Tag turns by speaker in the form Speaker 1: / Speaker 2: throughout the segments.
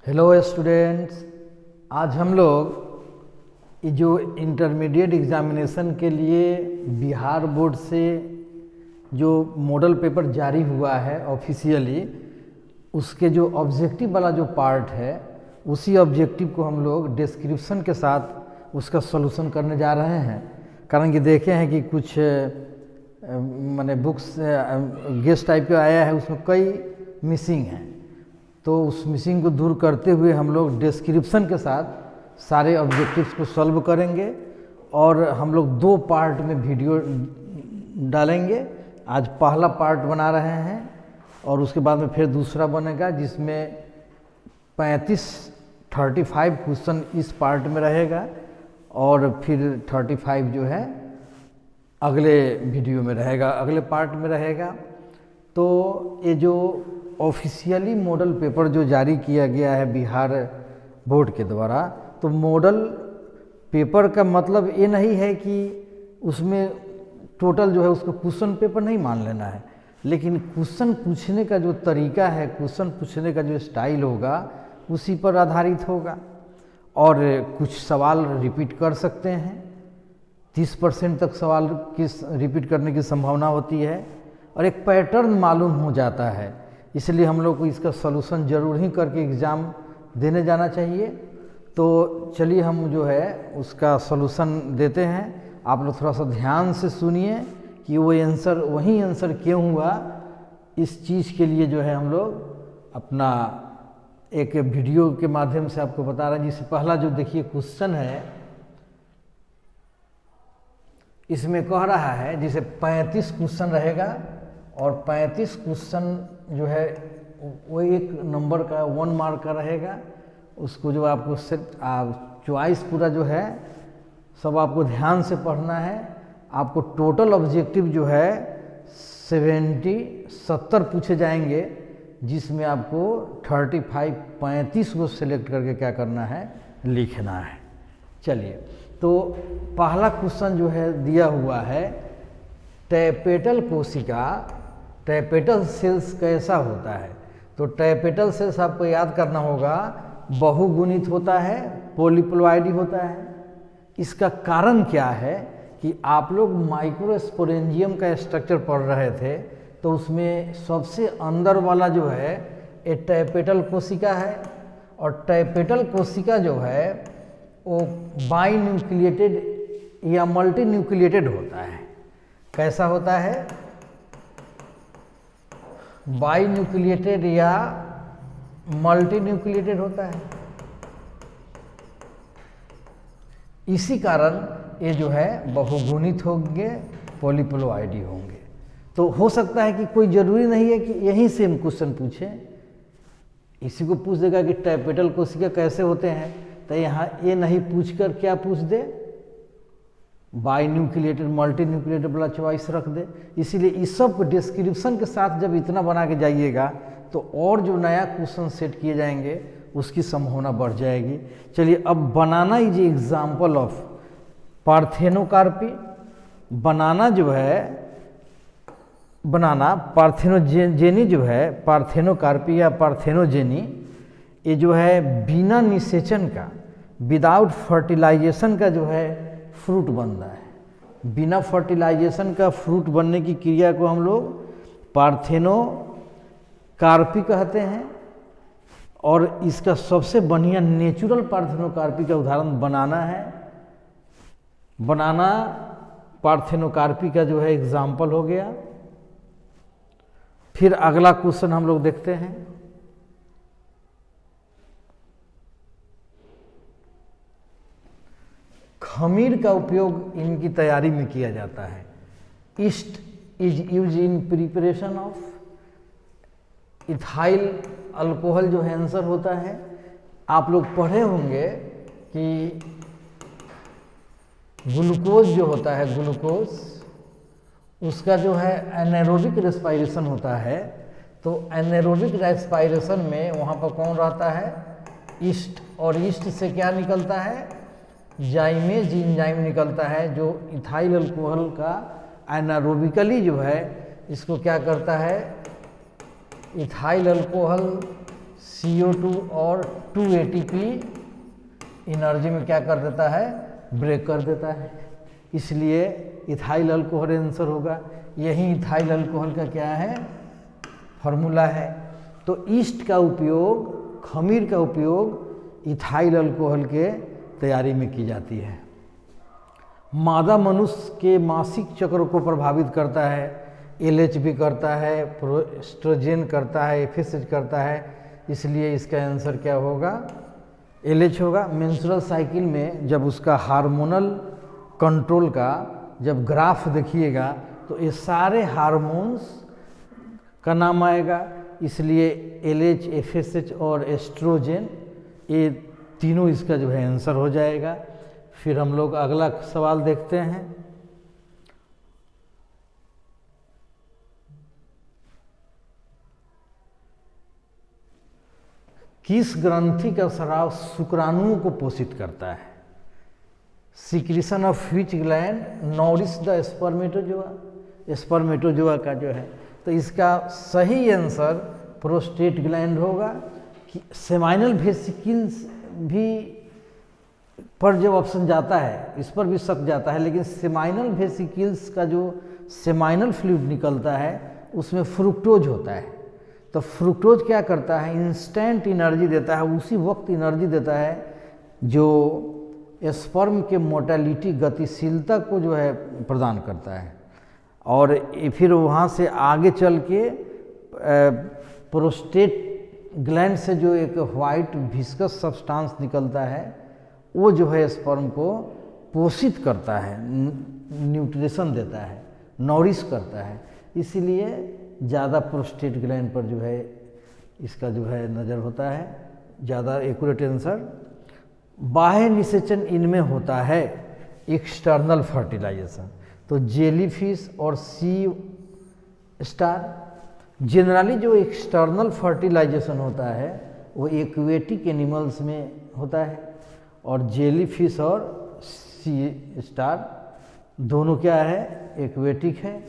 Speaker 1: Hello students, आज हम लोग ये जो इंटरमीडिएट एग्जामिनेशन के लिए बिहार बोर्ड से जो मॉडल पेपर जारी हुआ है ऑफिशियली, उसके जो ऑब्जेक्टिव वाला जो पार्ट है उसी ऑब्जेक्टिव को हम लोग डिस्क्रिप्शन के साथ उसका सॉल्यूशन करने जा रहे हैं। कारण कि देखे हैं कि कुछ माने बुक्स गेस्ट टाइप का आया है, उसमें कई मिसिंग हैं, तो उस मिसिंग को दूर करते हुए हम लोग डिस्क्रिप्शन के साथ सारे ऑब्जेक्टिव्स को सॉल्व करेंगे और हम लोग दो पार्ट में वीडियो डालेंगे। आज पहला पार्ट बना रहे हैं और उसके बाद में फिर दूसरा बनेगा जिसमें 35 क्वेश्चन इस पार्ट में रहेगा और फिर 35 जो है अगले वीडियो में रहेगा, अगले पार्ट में रहेगा। तो ये जो ऑफिशियली मॉडल पेपर जो जारी किया गया है बिहार बोर्ड के द्वारा, तो मॉडल पेपर का मतलब ये नहीं है कि उसमें टोटल जो है उसको क्वेश्चन पेपर नहीं मान लेना है, लेकिन क्वेश्चन पूछने का जो तरीका है, क्वेश्चन पूछने का जो स्टाइल होगा उसी पर आधारित होगा। और कुछ सवाल रिपीट कर सकते हैं, 30% तक सवाल की रिपीट करने की संभावना होती है और एक पैटर्न मालूम हो जाता है। इसलिए हम लोग को इसका सॉल्यूशन जरूर ही करके एग्ज़ाम देने जाना चाहिए। तो चलिए हम जो है उसका सॉल्यूशन देते हैं। आप लोग थोड़ा सा ध्यान से सुनिए कि वो आंसर वही आंसर क्यों हुआ। इस चीज़ के लिए जो है हम लोग अपना एक वीडियो के माध्यम से आपको बता रहे हैं। जिससे पहला जो देखिए क्वेश्चन है, इसमें कह रहा है जिसे 35 क्वेश्चन रहेगा और 35 क्वेश्चन जो है वो एक नंबर का 1 मार्क का रहेगा। उसको जो आपको सिर्फ चॉइस पूरा जो है सब आपको ध्यान से पढ़ना है। आपको टोटल ऑब्जेक्टिव जो है 70 पूछे जाएंगे, जिसमें आपको 35 को सिलेक्ट करके क्या करना है, लिखना है। चलिए, तो पहला क्वेश्चन जो है दिया हुआ है, टैपेटल कोशिका टैपेटल सेल्स कैसा होता है। तो टैपेटल सेल्स आपको याद करना होगा, बहुगुणित होता है, पॉलीप्लॉइडी होता है। इसका कारण क्या है कि आप लोग माइक्रोस्पोरेंजियम का स्ट्रक्चर पढ़ रहे थे, तो उसमें सबसे अंदर वाला जो है ये टैपेटल कोशिका है और टैपेटल कोशिका जो है वो बाई न्यूक्लिएटेड या मल्टी न्यूक्लिएटेड होता है। कैसा होता है? बाई न्यूक्लिएटेड या मल्टी न्यूक्लिएटेड होता है। इसी कारण ये जो है बहुगुणित होंगे, पॉलीप्लॉइडी होंगे। तो हो सकता है कि कोई ज़रूरी नहीं है कि यहीं से हम क्वेश्चन पूछें, इसी को पूछ देगा कि टैपेटल कोशिका कैसे होते हैं, तो यहाँ ये नहीं पूछकर क्या पूछ दे, बाई न्यूक्लिएटेड मल्टी न्यूक्लिएटेड वाला चॉइस रख दे। इसीलिए इस सब डिस्क्रिप्शन के साथ जब इतना बना के जाइएगा तो और जो नया क्वेश्चन सेट किए जाएंगे उसकी संभावना बढ़ जाएगी। चलिए, अब बनाना इज एग्जाम्पल ऑफ पार्थेनोकार्पी। बनाना जो है, बनाना पार्थेनोजेनी जो है, पार्थेनोकार्पी या पार्थेनोजेनी, ये जो है बिना निषेचन का, विदाउट फर्टिलाइजेशन का जो है फ्रूट बनता है। बिना फर्टिलाइजेशन का फ्रूट बनने की क्रिया को हम लोग पार्थेनोकार्पी कहते हैं। और इसका सबसे बढ़िया नेचुरल पार्थेनोकार्पी का उदाहरण बनाना है। बनाना पार्थेनोकार्पी का जो है एग्जाम्पल हो गया। फिर अगला क्वेश्चन हम लोग देखते हैं। खमीर का उपयोग इनकी तैयारी में किया जाता है। East is use in preparation of ethyl alcohol जो है आंसर होता है। आप लोग पढ़े होंगे कि ग्लूकोज जो होता है, ग्लूकोज उसका जो है एनारोबिक रेस्पायरेशन होता है। तो एनारोबिक रेस्पायरेशन में वहाँ पर कौन रहता है, ईस्ट, और ईस्ट से क्या निकलता है, जाइमेज एंजाइम निकलता है, जो इथाइल अल्कोहल का एनारोबिकली जो है इसको क्या करता है, इथाइल अल्कोहल CO2 और 2 ATP एनर्जी में क्या कर देता है, ब्रेक कर देता है, इसलिए इथाइल अल्कोहल आंसर होगा। यही इथाइल अल्कोहल का क्या है, फार्मूला है। तो ईस्ट का उपयोग, खमीर का उपयोग इथाइल अल्कोहल के तैयारी में की जाती है। मादा मनुष्य के मासिक चक्र को प्रभावित करता है, LH भी करता है, प्रोस्ट्रोजेन करता है, FSH करता है, इसलिए इसका आंसर क्या होगा, LH होगा। मेंस्ट्रुअल साइकिल में जब उसका हार्मोनल कंट्रोल का जब ग्राफ देखिएगा तो ये सारे हार्मोन्स का नाम आएगा, इसलिए LH, FSH और एस्ट्रोजेन, ये तीनों इसका जो है आंसर हो जाएगा। फिर हम लोग अगला सवाल देखते हैं। किस ग्रंथि का स्राव शुक्राणुओं को पोषित करता है? Secretion of which gland nourish the spermatozoa, spermatozoa का जो है, तो इसका सही आंसर प्रोस्टेट ग्लैंड होगा। कि सेमाइनल वेसिकल्स भी पर जब ऑप्शन जाता है, इस पर भी शक जाता है, लेकिन सेमाइनल वेसिकल्स का जो सेमाइनल फ्लूइड निकलता है उसमें फ्रुक्टोज होता है। तो फ्रुक्टोज क्या करता है, इंस्टेंट एनर्जी देता है, उसी वक्त एनर्जी देता है जो स्पर्म के मोटेलिटी, गतिशीलता को जो है प्रदान करता है। और फिर वहाँ से आगे चल के प्रोस्टेट ग्लैंड से जो एक वाइट विस्कस सब्सटेंस निकलता है वो जो है स्पर्म को पोषित करता है, न्यूट्रिशन देता है, नॉरिश करता है, इसीलिए ज़्यादा प्रोस्टेट ग्लैंड पर जो है इसका जो है नज़र होता है। ज़्यादा एक्यूरेट आंसर बाह्य निषेचन इनमें होता है, एक्सटर्नल फर्टिलाइजेशन। तो जेलीफिश और सी स्टार, जनरली जो एक्सटर्नल फर्टिलाइजेशन होता है वो एक्वेटिक एनिमल्स में होता है, और जेलीफिश और सी स्टार दोनों क्या है, एक्वेटिक है,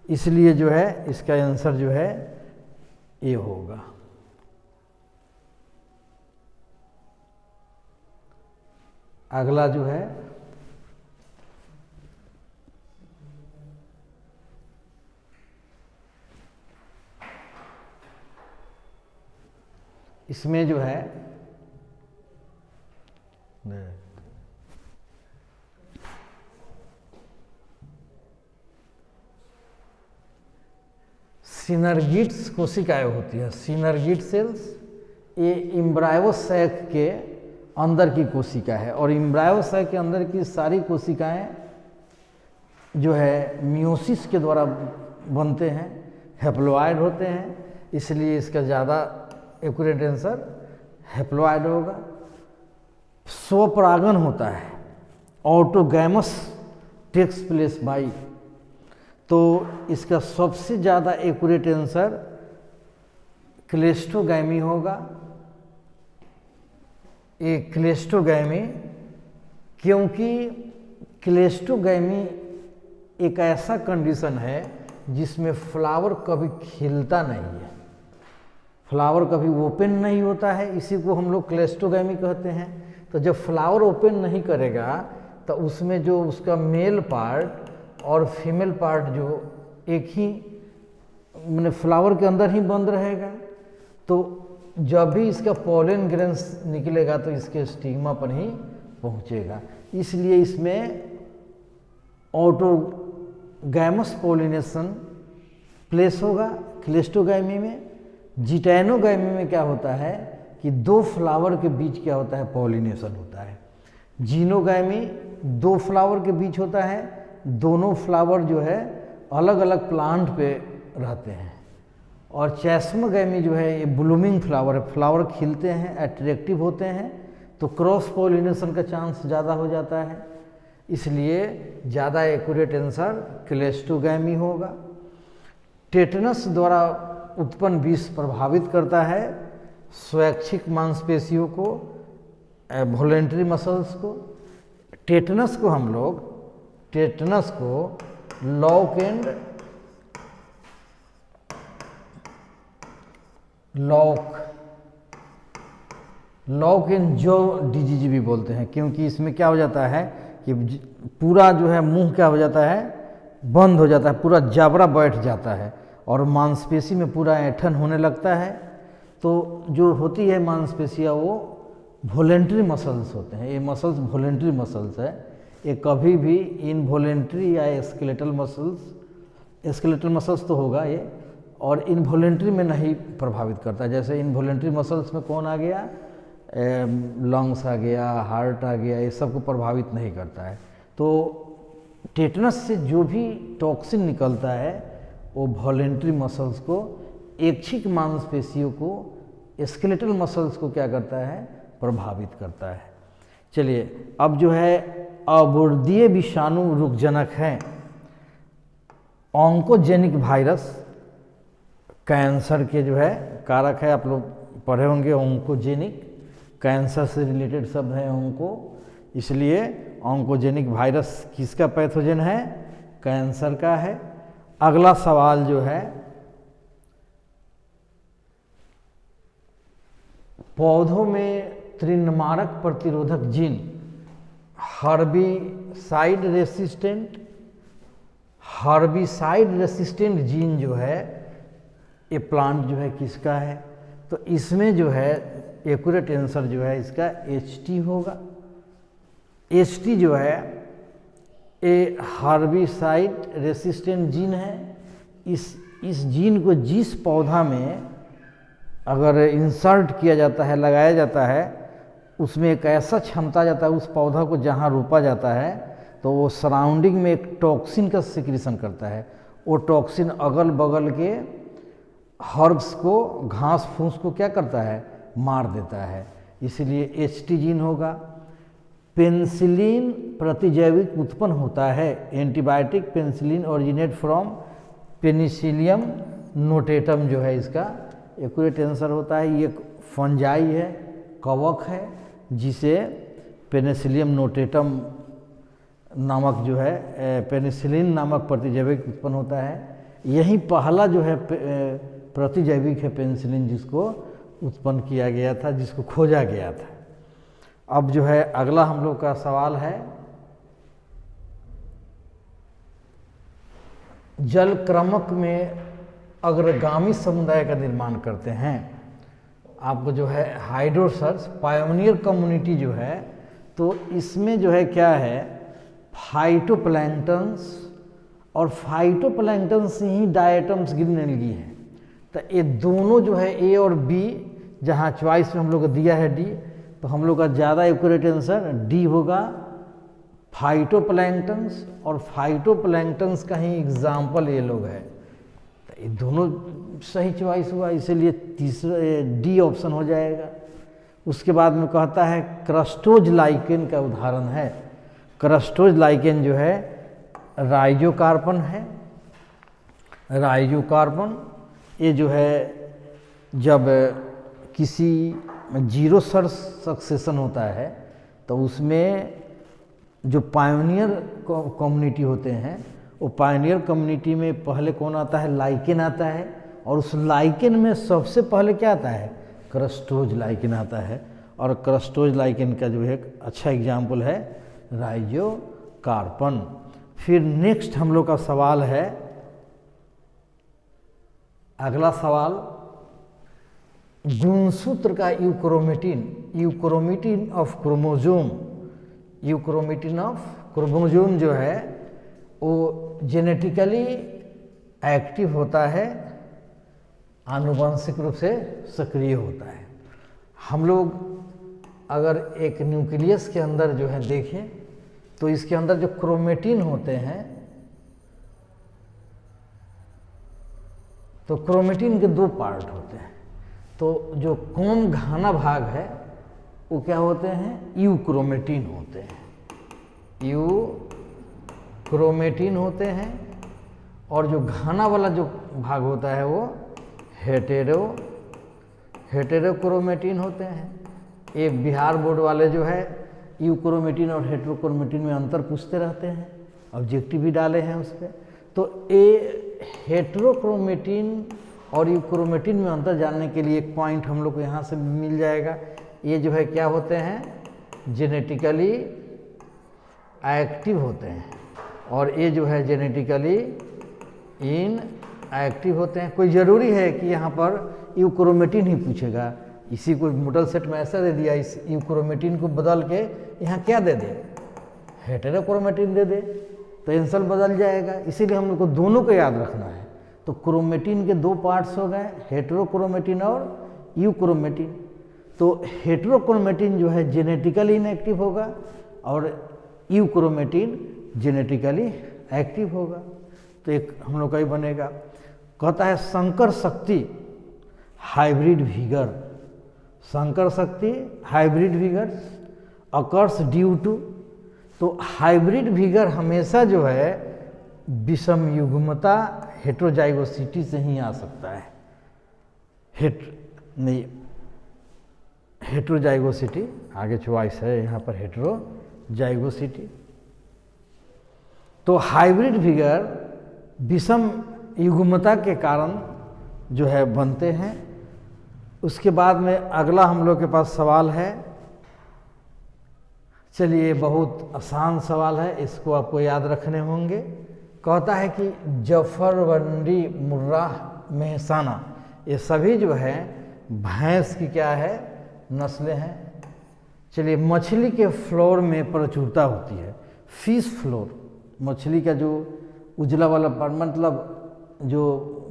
Speaker 1: इसलिए जो है इसका आंसर जो है ए होगा। अगला जो है इसमें जो है सिनर्गिड्स कोशिकाएं होती है, सिनर्गिड सेल्स, ये इम्ब्रायोसैक के अंदर की कोशिका है, और इम्ब्रायोसैक के अंदर की सारी कोशिकाएं जो है मियोसिस के द्वारा बनते हैं, हैप्लॉइड होते हैं, इसलिए इसका ज़्यादा एक्यूरेट आंसर हैप्लॉइड होगा। स्वपरागन होता है, ऑटोगैमस टेक्स प्लेस बाई, तो इसका सबसे ज़्यादा एक्यूरेट आंसर क्लेस्टोगैमी होगा। ये क्लेस्टोगैमी, क्योंकि क्लेस्टोगैमी एक ऐसा कंडीशन है जिसमें फ्लावर कभी खिलता नहीं है, फ्लावर कभी ओपन नहीं होता है, इसी को हम लोग क्लेस्टोगैमी कहते हैं। तो जब फ्लावर ओपन नहीं करेगा तो उसमें जो उसका मेल पार्ट और फीमेल पार्ट जो एक ही मैंने फ्लावर के अंदर ही बंद रहेगा, तो जब भी इसका पॉलन ग्रेन्स निकलेगा तो इसके स्टिग्मा पर ही पहुंचेगा, इसलिए इसमें ऑटोगैमस पॉलिनेशन प्लेस होगा क्लेस्टोगैमी में। जिटैनोगैमी में क्या होता है कि दो फ्लावर के बीच क्या होता है, पॉलिनेशन होता है। जीनोगैमी दो फ्लावर के बीच होता है, दोनों फ्लावर जो है अलग अलग प्लांट पे रहते हैं। और चैस्मोगैमी जो है ये ब्लूमिंग फ्लावर है, फ्लावर खिलते हैं, अट्रैक्टिव होते हैं, तो क्रॉस पॉलिनेशन का चांस ज़्यादा हो जाता है, इसलिए ज़्यादा एक्यूरेट आंसर क्लेस्टोगैमी होगा। टेटनस द्वारा उत्पन्न विष प्रभावित करता है स्वैच्छिक मांसपेशियों को, वॉलेंटरी मसल्स को। टेटनस को लॉक एंड लॉक इन जो डिजीज भी बोलते हैं, क्योंकि इसमें क्या हो जाता है कि पूरा जो है मुंह क्या हो जाता है, बंद हो जाता है, पूरा जाबरा बैठ जाता है और मांसपेशी में पूरा ऐंठन होने लगता है। तो जो होती है मांसपेशियाँ वो वॉलेंट्री मसल्स होते हैं, ये मसल्स वॉलेंट्री मसल्स है, ये कभी भी इनवॉलेंट्री या स्केलेटल मसल्स तो होगा ये, और इनवॉलेंट्री में नहीं प्रभावित करता। जैसे इनवॉलेंट्री मसल्स में कौन आ गया, लंग्स आ गया, हार्ट आ गया, ये सब को प्रभावित नहीं करता है। तो टेटनस से जो भी टॉक्सिन निकलता है वो वॉलेंट्री मसल्स को, ऐच्छिक मांसपेशियों को, स्केलेटल मसल्स को क्या करता है, प्रभावित करता है। चलिए अब जो है अबोर्दीय विषाणु रोगजनक हैं। ऑन्कोजेनिक वायरस कैंसर के जो है कारक है, आप लोग पढ़े होंगे। ऑन्कोजेनिक कैंसर से रिलेटेड शब्द है ऑन्को, इसलिए ऑन्कोजेनिक वायरस किसका पैथोजन है, कैंसर का है। अगला सवाल जो है, पौधों में तृणमारक प्रतिरोधक जीन हर्बिसाइड रेसिस्टेंट जीन जो है ये प्लांट जो है किसका है, तो इसमें जो है एक्यूरेट आंसर जो है इसका HT होगा। HT जो है ये हर्बिसाइड रेसिस्टेंट जीन है। इस जीन को जिस पौधा में अगर इंसर्ट किया जाता है, लगाया जाता है, उसमें एक ऐसा क्षमता जाता है, उस पौधा को जहाँ रोपा जाता है तो वो सराउंडिंग में एक टॉक्सिन का सिक्रीशन करता है। वो टॉक्सिन अगल बगल के हर्ब्स को, घास फूस को क्या करता है, मार देता है, इसलिए HT जीन होगा। पेनिसिलिन प्रतिजैविक उत्पन्न होता है। Antibiotic penicillin originate from Penicillium notatum जो है इसका एक्यूरेट आंसर होता है। ये फंजाई है, कवक है, जिसे पेनिसिलियम नोटेटम नामक जो है पेनिसिलिन नामक प्रतिजैविक उत्पन्न होता है। यही पहला जो है प्रतिजैविक है पेनिसिलिन, जिसको उत्पन्न किया गया था, जिसको खोजा गया था। अब जो है अगला हम लोग का सवाल है, जलक्रमक में अग्रगामी समुदाय का निर्माण करते हैं। आपको जो है हाइड्रोसर्स पायोनियर कम्युनिटी जो है, तो इसमें जो है क्या है, फाइटोप्लैंक्टन्स, और फाइटोप्लैंक्टन्स ही डायटम्स ग्रीन एल्गी है। तो ये दोनों जो है A और B, जहाँ चॉइस में हम लोग को दिया है D, तो हम लोग का ज़्यादा एक्यूरेट आंसर D होगा, फाइटोप्लैंक्टन्स। और फाइटोप्लैंक्टन्स का ही एग्जाम्पल ये लोग है, तो ये दोनों सही चॉइस हुआ, इसीलिए तीसरा D ऑप्शन हो जाएगा। उसके बाद में कहता है क्रस्टोज लाइकेन का उदाहरण है। क्रस्टोज लाइकेन जो है राइजोकार्पन है। राइजोकार्पन ये जो है जब किसी जीरो सर्च सक्सेशन होता है तो उसमें जो पायोनियर कम्युनिटी होते हैं, वो पायोनियर कम्युनिटी में पहले कौन आता है, लाइकेन आता है, और उस लाइकेन में सबसे पहले क्या आता है, क्रस्टोज लाइकेन आता है। और क्रस्टोज लाइकेन का जो है एक अच्छा एग्जाम्पल है राइजोकार्पन। फिर नेक्स्ट हम लोग का सवाल है, अगला सवाल, गुणसूत्र का यूक्रोमेटिन ऑफ क्रोमोजोम जो है वो जेनेटिकली एक्टिव होता है, आनुवंशिक रूप से सक्रिय होता है। हम लोग अगर एक न्यूक्लियस के अंदर जो है देखें तो इसके अंदर जो क्रोमेटिन होते हैं, तो क्रोमेटिन के दो पार्ट होते हैं। तो जो कौन घाना भाग है वो क्या होते हैं, यूक्रोमेटिन होते हैं, यूक्रोमेटिन होते हैं। और जो घाना वाला जो भाग होता है वो हेटेरोक्रोमेटिन होते हैं। ये बिहार बोर्ड वाले जो है यूक्रोमेटिन और हेटेरोक्रोमेटिन में अंतर पूछते रहते हैं, ऑब्जेक्टिव भी डाले हैं उस पर। तो ये हेटेरोक्रोमेटिन और यूक्रोमेटिन में अंतर जानने के लिए एक पॉइंट हम लोग को यहाँ से मिल जाएगा। ये जो है क्या होते हैं, जेनेटिकली एक्टिव होते हैं और ये जो है जेनेटिकली इनएक्टिव होते हैं। कोई ज़रूरी है कि यहाँ पर यूक्रोमेटिन ही पूछेगा, इसी को मॉडल सेट में ऐसा दे दिया, इस यूक्रोमेटिन को बदल के यहाँ क्या दे दे, हेटेरोक्रोमेटिन दे दे, तो आंसर बदल जाएगा। इसीलिए हम लोग को दोनों को याद रखना है। तो क्रोमेटिन के दो पार्ट्स हो गए, हेटेरोक्रोमेटिन और यूक्रोमेटिन। तो हेटेरोक्रोमेटिन जो है जेनेटिकली इनएक्टिव होगा और यूक्रोमेटिन जेनेटिकली एक्टिव होगा। तो एक हम लोग का ही बनेगा। कहता है संकर शक्ति हाइब्रिड विगर, संकर शक्ति hybrid vigour occurs due to, तो हाइब्रिड विगर हमेशा जो है विषम युग्मता हेट्रोजाइगोसिटी से ही आ सकता है। हेट्रोजाइगोसिटी आगे चॉइस है यहाँ पर, हेट्रोजाइगोसिटी। तो हाइब्रिड विगर विषम युग्मता के कारण जो है बनते हैं। उसके बाद में अगला हम लोग के पास सवाल है, चलिए बहुत आसान सवाल है, इसको आपको याद रखने होंगे। कहता है कि जफरवंडी, मुर्रा, मेहसाना, ये सभी जो है भैंस की क्या है, नस्लें हैं। चलिए मछली के फ्लोर में प्रचुरता होती है, फिश फ्लोर, मछली का जो उजला वाला मतलब जो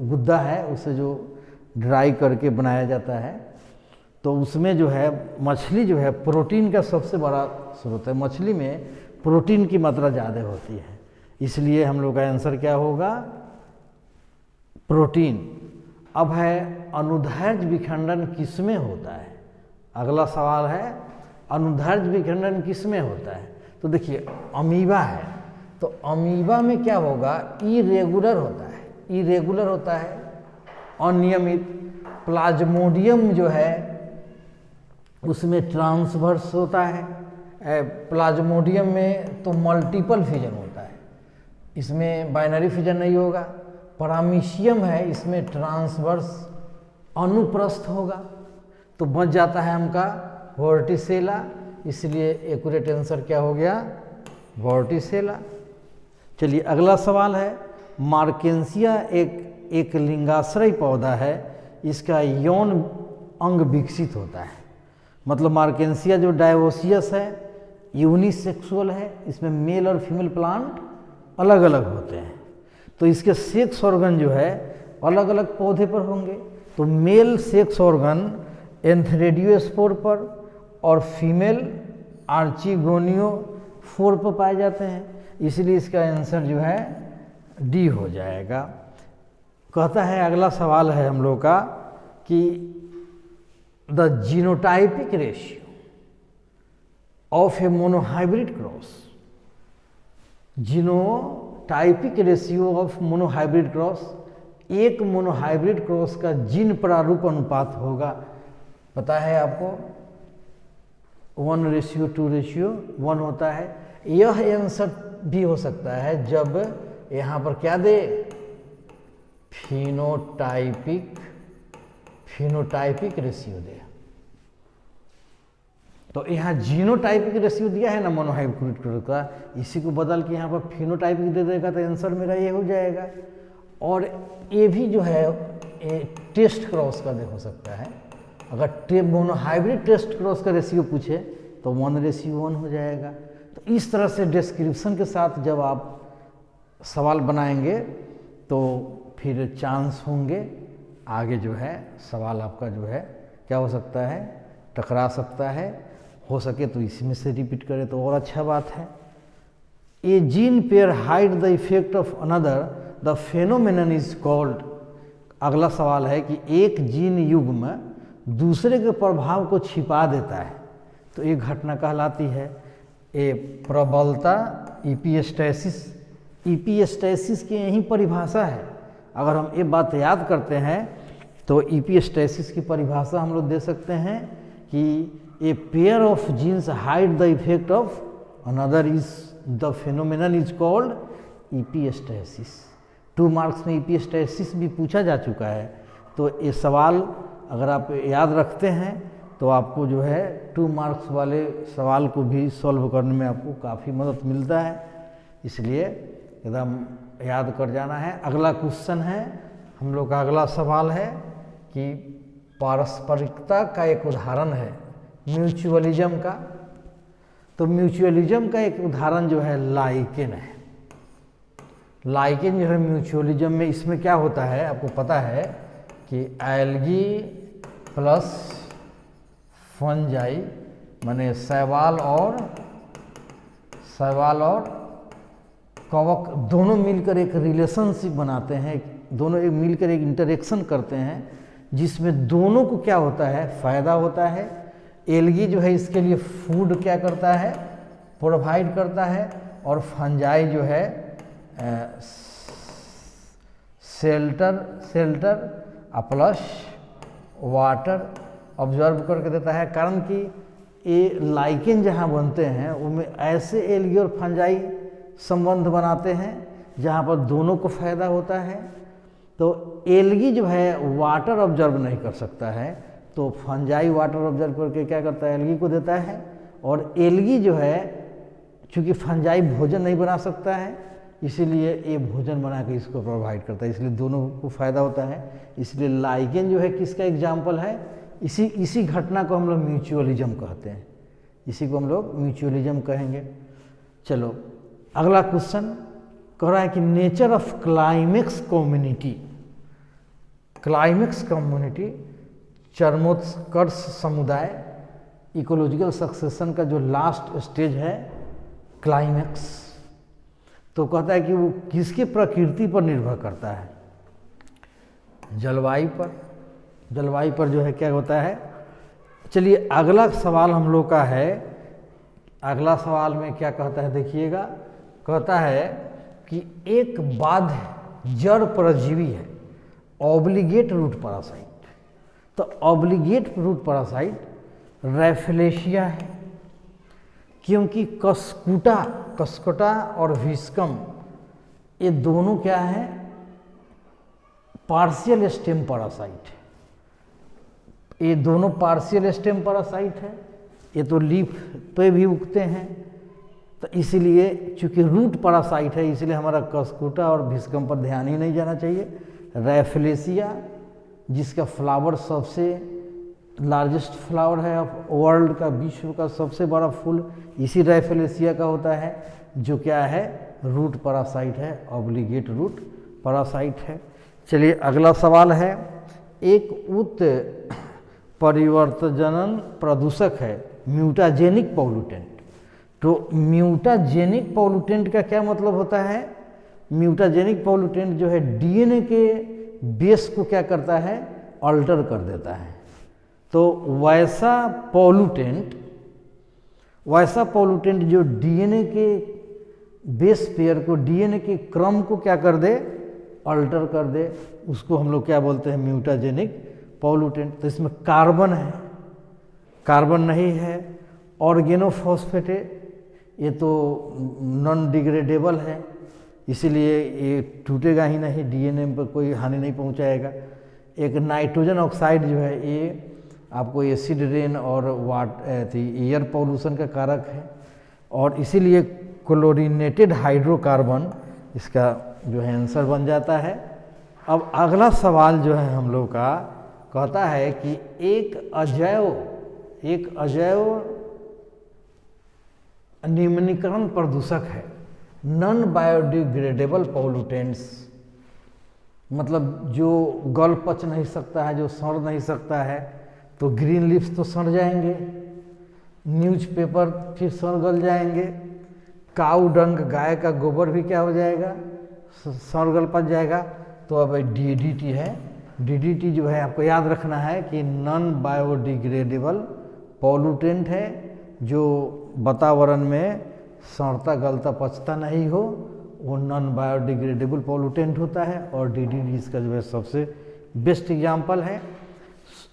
Speaker 1: गुद्दा है उसे जो ड्राई करके बनाया जाता है, तो उसमें जो है मछली जो है प्रोटीन का सबसे बड़ा स्रोत है। मछली में प्रोटीन की मात्रा ज़्यादा होती है, इसलिए हम लोग का आंसर क्या होगा, प्रोटीन। अब है अनुदैर्ध्य विखंडन किसमें होता है। अगला सवाल है अनुदैर्ध्य विखंडन किसमें होता है। तो देखिए अमीबा है, तो अमीबा में क्या होगा, इरेगुलर होता है, इरेगुलर होता है, अनियमित। प्लाज्मोडियम जो है उसमें ट्रांसवर्स होता है। प्लाज्मोडियम में तो मल्टीपल फिजन होता है, इसमें बाइनरी फिजन नहीं होगा। परामीशियम है, इसमें ट्रांसवर्स अनुप्रस्थ होगा, तो बच जाता है हमका वर्टिसेला, इसलिए एक्यूरेट आंसर क्या हो गया, वर्टिसेला। चलिए अगला सवाल है, मार्केंसिया एक लिंगाश्रयी पौधा है, इसका यौन अंग विकसित होता है। मतलब मार्केंसिया जो डायोसियस है यूनिसेक्सुअल है, इसमें मेल और फीमेल प्लांट अलग अलग होते हैं, तो इसके सेक्स ऑर्गन जो है अलग अलग पौधे पर होंगे। तो मेल सेक्स ऑर्गन एंथ्रेडियोस्पोर पर और फीमेल आर्चिगोनियोफोर पर पाए जाते हैं, इसलिए इसका आंसर जो है डी हो जाएगा। कहता है अगला सवाल है हम लोग का कि the genotypic ratio of A monohybrid cross, genotypic ratio of monohybrid cross, एक मोनोहाइब्रिड क्रॉस का जीन प्रारूप अनुपात होगा, पता है आपको, 1:2:1 होता है। यह आंसर भी हो सकता है जब यहाँ पर क्या दे, फिनोटाइपिक रेशियो दे। तो यहाँ जीनोटाइपिक रेशियो दिया है ना मोनोहाइब्रिड क्रॉस का, इसी को बदल के यहाँ पर फिनोटाइपिक दे देगा तो आंसर मेरा ये हो जाएगा। और ये भी जो है टेस्ट क्रॉस का हो सकता है, अगर मोनोहाइब्रिड टेस्ट क्रॉस का रेशियो पूछे तो 1:1 हो जाएगा। तो इस तरह से डिस्क्रिप्शन के साथ जब आप सवाल बनाएंगे तो फिर चांस होंगे आगे जो है सवाल आपका जो है क्या हो सकता है, टकरा सकता है। हो सके तो इसमें से रिपीट करें तो और अच्छा बात है। A gene pair hide the effect of another, the phenomenon is called. अगला सवाल है कि एक जीन युग्म दूसरे के प्रभाव को छिपा देता है, तो एक घटना कहलाती है ए प्रबलता, इपिस्टेसिस। इपिस्टेसिस की यही परिभाषा है। अगर हम ये बात याद करते हैं तो इपिस्टेसिस की परिभाषा हम लोग दे सकते हैं कि a pair of genes hide the effect of another is the phenomenon is called epistasis. 2 marks में इपिस्टेसिस भी पूछा जा चुका है, तो ये सवाल अगर आप याद रखते हैं तो आपको जो है 2 मार्क्स वाले सवाल को भी सॉल्व करने में आपको काफ़ी मदद मिलता है, इसलिए एकदम याद कर जाना है। अगला क्वेश्चन है हम लोग का, अगला सवाल है कि पारस्परिकता का एक उदाहरण है म्यूचुअलिज्म का। तो म्यूचुअलिज्म का एक उदाहरण जो है लाइकेन है। लाइकेन जो है म्यूचुअलिज्म में, इसमें क्या होता है आपको पता है कि एल्गी प्लस फंजाई माने शैवाल और कवक दोनों मिलकर एक रिलेशनशिप बनाते हैं, दोनों एक मिलकर एक इंटरेक्शन करते हैं, जिसमें दोनों को क्या होता है, फ़ायदा होता है। एल्गी जो है इसके लिए फूड क्या करता है, प्रोवाइड करता है, और फंजाई जो है शेल्टर प्लस वाटर ऑब्जर्व करके देता है। कारण कि ये लाइकेन जहाँ बनते हैं उनमें ऐसे एल्गी और फंजाई संबंध बनाते हैं जहाँ पर दोनों को फायदा होता है। तो एल्गी जो है वाटर ऑब्जर्व नहीं कर सकता है, तो फंजाई वाटर ऑब्जर्व करके क्या करता है, एल्गी को देता है। और एल्गी जो है चूँकि फंजाई भोजन नहीं बना सकता है, इसीलिए ये भोजन बना के इसको प्रोवाइड करता है, इसलिए दोनों को फायदा होता है। इसलिए लाइकेन जो है किसका एग्जाम्पल है, इसी घटना को हम लोग म्यूचुअलिज्म कहते हैं, इसी को हम लोग म्यूचुअलिज्म कहेंगे। चलो अगला क्वेश्चन कह रहा है कि nature of climax community. Climax community चरमोत्कर्ष समुदाय, इकोलॉजिकल सक्सेशन का जो लास्ट स्टेज है क्लाइमेक्स, तो कहता है कि वो किसके प्रकृति पर निर्भर करता है, जलवायु पर। जलवायु पर जो है क्या होता है। चलिए अगला सवाल हम लोग का है, अगला सवाल में क्या कहता है देखिएगा, कहता है कि एक बाध्य जड़ परजीवी है ऑब्लिगेट रूट पैरासाइट। तो ऑब्लिगेट रूट पैरासाइट रैफलेशिया है, क्योंकि कस्कुटा और विस्कम ये दोनों क्या है, पार्शियल स्टेम पैरासाइट है। ये दोनों पार्शियल स्टेम पैरासाइट है, ये तो लीफ पे भी उगते हैं, तो इसीलिए चूंकि रूट पैरासाइट है इसलिए हमारा कस्कुटा और विस्कम पर ध्यान ही नहीं जाना चाहिए। रैफलेशिया जिसका फ्लावर सबसे लार्जेस्ट फ्लावर है ऑफ वर्ल्ड का, विश्व का सबसे बड़ा फूल इसी रैफलेशिया का होता है, जो क्या है, रूट पैरासाइट है, ऑब्लिगेट रूट पैरासाइट है। चलिए अगला सवाल है, एक परिवर्तजनन प्रदूषक है म्यूटाजेनिक पॉल्यूटेंट। तो म्यूटाजेनिक पॉल्यूटेंट का क्या मतलब होता है, म्यूटाजेनिक पॉल्यूटेंट जो है डीएनए के बेस को क्या करता है, अल्टर कर देता है। तो वैसा पॉल्यूटेंट जो डीएनए के बेस पेयर को, डीएनए के क्रम को क्या कर दे, अल्टर कर दे, उसको हम लोग क्या बोलते हैं, म्यूटाजेनिक पॉल्यूटेंट। तो इसमें कार्बन है, कार्बन नहीं है, ऑर्गेनोफॉस्फेट है, ये तो नॉन डिग्रेडेबल है, इसीलिए ये टूटेगा ही नहीं, डीएनए पर कोई हानि नहीं पहुंचाएगा। एक नाइट्रोजन ऑक्साइड जो है ये आपको एसिड रेन और एयर पॉल्यूशन का कारक है, और इसीलिए क्लोरीनेटेड हाइड्रोकार्बन इसका जो है आंसर बन जाता है। अब अगला सवाल जो है हम लोग का कहता है कि एक अजैव निम्नीकरण प्रदूषक है, नॉन बायोडिग्रेडेबल पॉल्यूटेंट्स, मतलब जो गल पच नहीं सकता है, जो सड़ नहीं सकता है। तो ग्रीन लीव्स तो सड़ जाएंगे, न्यूज़पेपर फिर सड़ गल जाएंगे, काऊ डंग गाय का गोबर भी क्या हो जाएगा, सड़ गल पच जाएगा। तो अब डीडीटी है, डीडीटी जो है आपको याद रखना है कि नॉन बायोडिग्रेडेबल पॉल्यूटेंट है, जो वातावरण में सड़ता गलता पचता नहीं हो, वो नॉन बायोडिग्रेडेबल पॉल्यूटेंट होता है, और डीडीटी इसका जो है सबसे बेस्ट एग्जाम्पल है।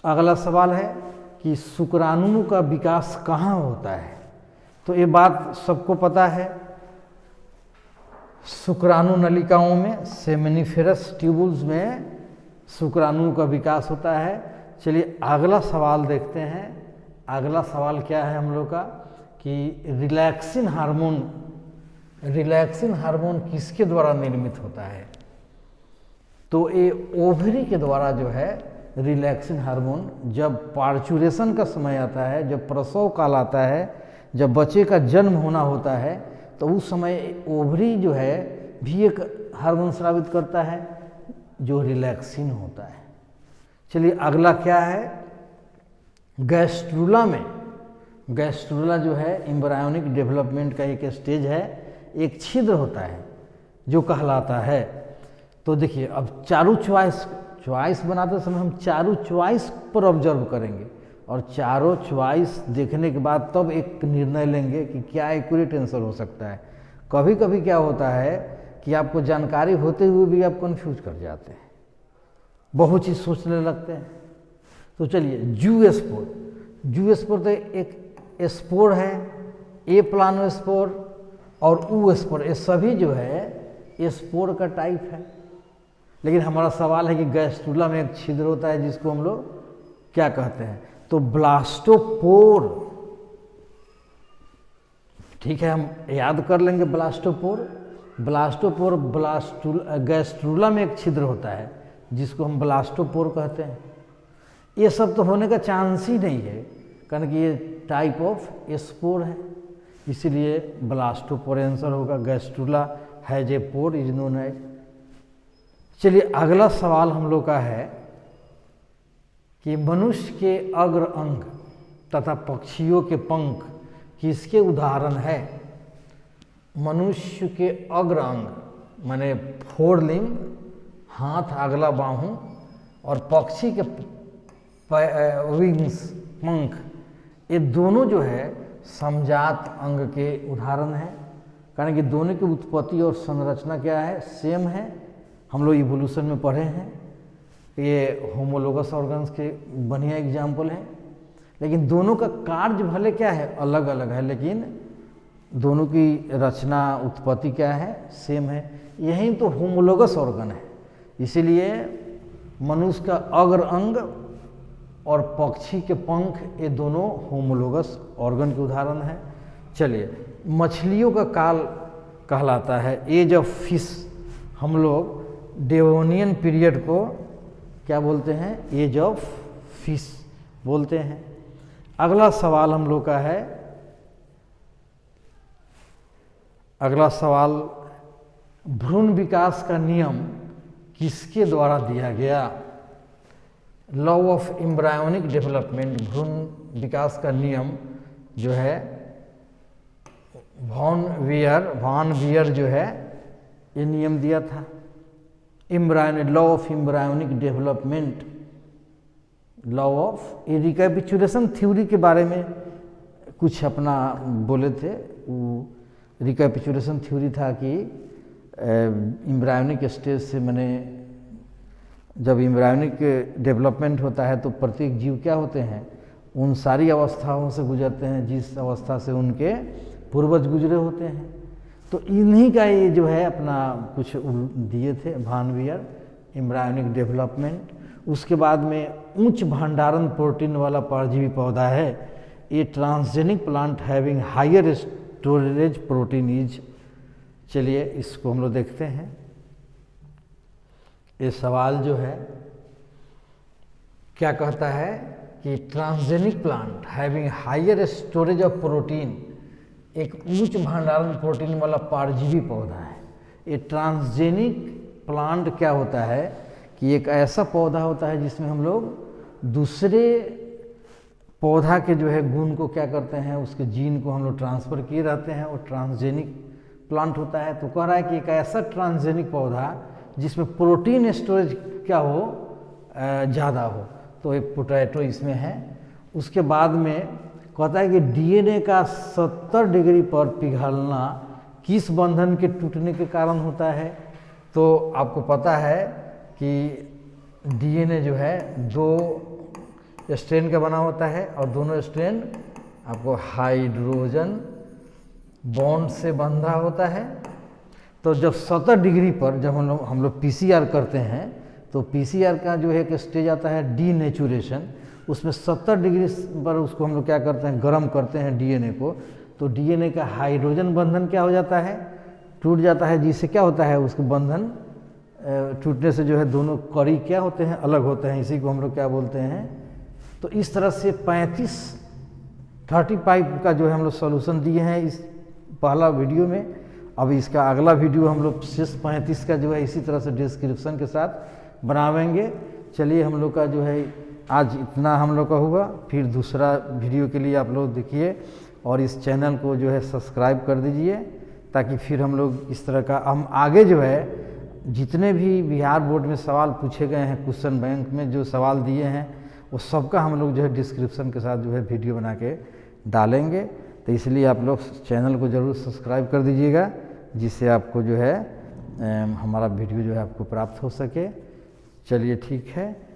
Speaker 1: अगला सवाल है कि शुक्राणु का विकास कहाँ होता है। तो ये बात सबको पता है, शुक्राणु नलिकाओं में, सेमिनिफेरस ट्यूबुल्स में शुक्राणु का विकास होता है। चलिए अगला सवाल देखते हैं। अगला सवाल क्या है हम लोग का कि रिलैक्सिन हार्मोन किसके द्वारा निर्मित होता है? तो ये ओवरी के द्वारा जो है रिलैक्सिन हार्मोन, जब पार्चुरेशन का समय आता है, जब प्रसव काल आता है, जब बच्चे का जन्म होना होता है, तो उस समय ओवरी जो है भी एक हार्मोन स्रावित करता है जो रिलैक्सिन होता है। चलिए अगला क्या है, गैस्ट्रूला जो है एम्ब्रायोनिक डेवलपमेंट का एक स्टेज है, एक छिद्र होता है जो कहलाता है। तो देखिए अब चारों चॉइस बनाते समय हम चारों चॉइस पर ऑब्जर्व करेंगे और चारों चॉइस देखने के बाद तब एक निर्णय लेंगे कि क्या एक्यूरेट आंसर हो सकता है। कभी कभी क्या होता है कि आपको जानकारी होते हुए भी आप कंफ्यूज कर जाते हैं, बहुत चीज़ सोचने लगते हैं। तो चलिए जू स्पोर तो एक स्पोर है, ए प्लानोस्पोर और ऊ स्पोर, ये सभी जो है स्पोर का टाइप है। लेकिन हमारा सवाल है कि गैस्ट्रूला में एक छिद्र होता है जिसको हम लोग क्या कहते हैं? तो ब्लास्टोपोर। ठीक है, हम याद कर लेंगे ब्लास्टोपोर। गैस्ट्रूला में एक छिद्र होता है जिसको हम ब्लास्टोपोर कहते हैं। ये सब तो होने का चांस ही नहीं है, कारण कि ये टाइप ऑफ स्पोर है, इसीलिए ब्लास्टोपोर आंसर होगा। Gastrula has a pore is known as. चलिए अगला सवाल हम लोग का है कि मनुष्य के अग्र अंग तथा पक्षियों के पंख किसके उदाहरण है? मनुष्य के अग्र अंग माने फोर लिम्ब, हाथ, अगला बाहु, और पक्षी के विंग्स, पंख, ये दोनों जो है समजात अंग के उदाहरण हैं, कारण कि दोनों की उत्पत्ति और संरचना क्या है? सेम है। हम लोग इवोल्यूशन में पढ़े हैं, ये होमोलोगस ऑर्गन्स के बढ़िया एग्जाम्पल हैं। लेकिन दोनों का कार्य भले क्या है? अलग अलग है, लेकिन दोनों की रचना, उत्पत्ति क्या है? सेम है। यही तो होमोलोगस ऑर्गन है। इसीलिए मनुष्य का अग्र अंग और पक्षी के पंख, ये दोनों होमोलोगस ऑर्गन के उदाहरण हैं। चलिए मछलियों का काल कहलाता है एज ऑफ फिश। हम लोग डेवोनियन पीरियड को क्या बोलते हैं? एज ऑफ फिश बोलते हैं। अगला सवाल हम लोग का है, अगला सवाल भ्रूण विकास का नियम किसके द्वारा दिया गया? लॉ ऑफ एम्ब्रायोनिक डेवलपमेंट, भ्रूण विकास का नियम जो है वॉन वियर जो है ये नियम दिया था। Law of embryonic development, law of, ये रिकैपिचुलेशन थ्योरी के बारे में कुछ अपना बोले थे। वो रिकैपिचुलेशन थ्योरी था कि एम्ब्रायोनिक स्टेज से मैंने जब एम्ब्रायोनिक डेवलपमेंट होता है तो प्रत्येक जीव क्या होते हैं? उन सारी अवस्थाओं से गुजरते हैं जिस अवस्था से उनके पूर्वज गुजरे होते हैं। तो इन्हीं का ये जो है अपना कुछ दिए थे वॉन वियर एम्ब्रायोनिक डेवलपमेंट। उसके बाद में उच्च भंडारण प्रोटीन वाला परजीवी पौधा है, ये transgenic plant having higher storage protein is. चलिए इसको हम लोग देखते हैं। ये सवाल जो है क्या कहता है कि transgenic plant having higher storage of protein, एक उच्च भंडारण प्रोटीन वाला परजीवी पौधा है। ये ट्रांसजेनिक प्लांट क्या होता है कि एक ऐसा पौधा होता है जिसमें हम लोग दूसरे पौधा के जो है गुण को क्या करते हैं, उसके जीन को हम लोग ट्रांसफ़र किए रहते हैं, और ट्रांसजेनिक प्लांट होता है। तो कह रहा है कि एक ऐसा ट्रांसजेनिक पौधा जिसमें प्रोटीन स्टोरेज क्या हो, ज़्यादा हो, तो एक पोटैटो इसमें है। उसके बाद में कहता है कि डीएनए का 70 डिग्री पर पिघलना किस बंधन के टूटने के कारण होता है? तो आपको पता है कि डीएनए जो है 2 स्ट्रैंड का बना होता है, और दोनों स्ट्रैंड आपको हाइड्रोजन बॉन्ड से बंधा होता है। तो जब 70 डिग्री पर जब हम लोग पीसीआर करते हैं तो पीसीआर का जो है एक स्टेज आता है डीनेचुरेशन, उसमें 70 डिग्री पर उसको हम लोग क्या करते हैं, गर्म करते हैं डीएनए को। तो डीएनए का हाइड्रोजन बंधन क्या हो जाता है, टूट जाता है, जिससे क्या होता है उसके बंधन टूटने से जो है दोनों कड़ी क्या होते हैं, अलग होते हैं। इसी को हम लोग क्या बोलते हैं। तो इस तरह से 35 का जो है हम लोग सॉल्यूशन दिए हैं इस पहला वीडियो में। अब इसका अगला वीडियो हम लोग शेष 35 का जो है इसी तरह से डिस्क्रिप्शन के साथ बनावेंगे। चलिए हम लोग का जो है आज इतना हम लोग का हुआ, फिर दूसरा वीडियो के लिए आप लोग देखिए और इस चैनल को जो है सब्सक्राइब कर दीजिए, ताकि फिर हम लोग इस तरह का हम आगे जो है जितने भी बिहार बोर्ड में सवाल पूछे गए हैं, क्वेश्चन बैंक में जो सवाल दिए हैं, वो सबका हम लोग जो है डिस्क्रिप्शन के साथ जो है वीडियो बना के डालेंगे। तो इसलिए आप लोग चैनल को ज़रूर सब्सक्राइब कर दीजिएगा, जिससे आपको जो है हमारा वीडियो जो है आपको प्राप्त हो सके। चलिए ठीक है।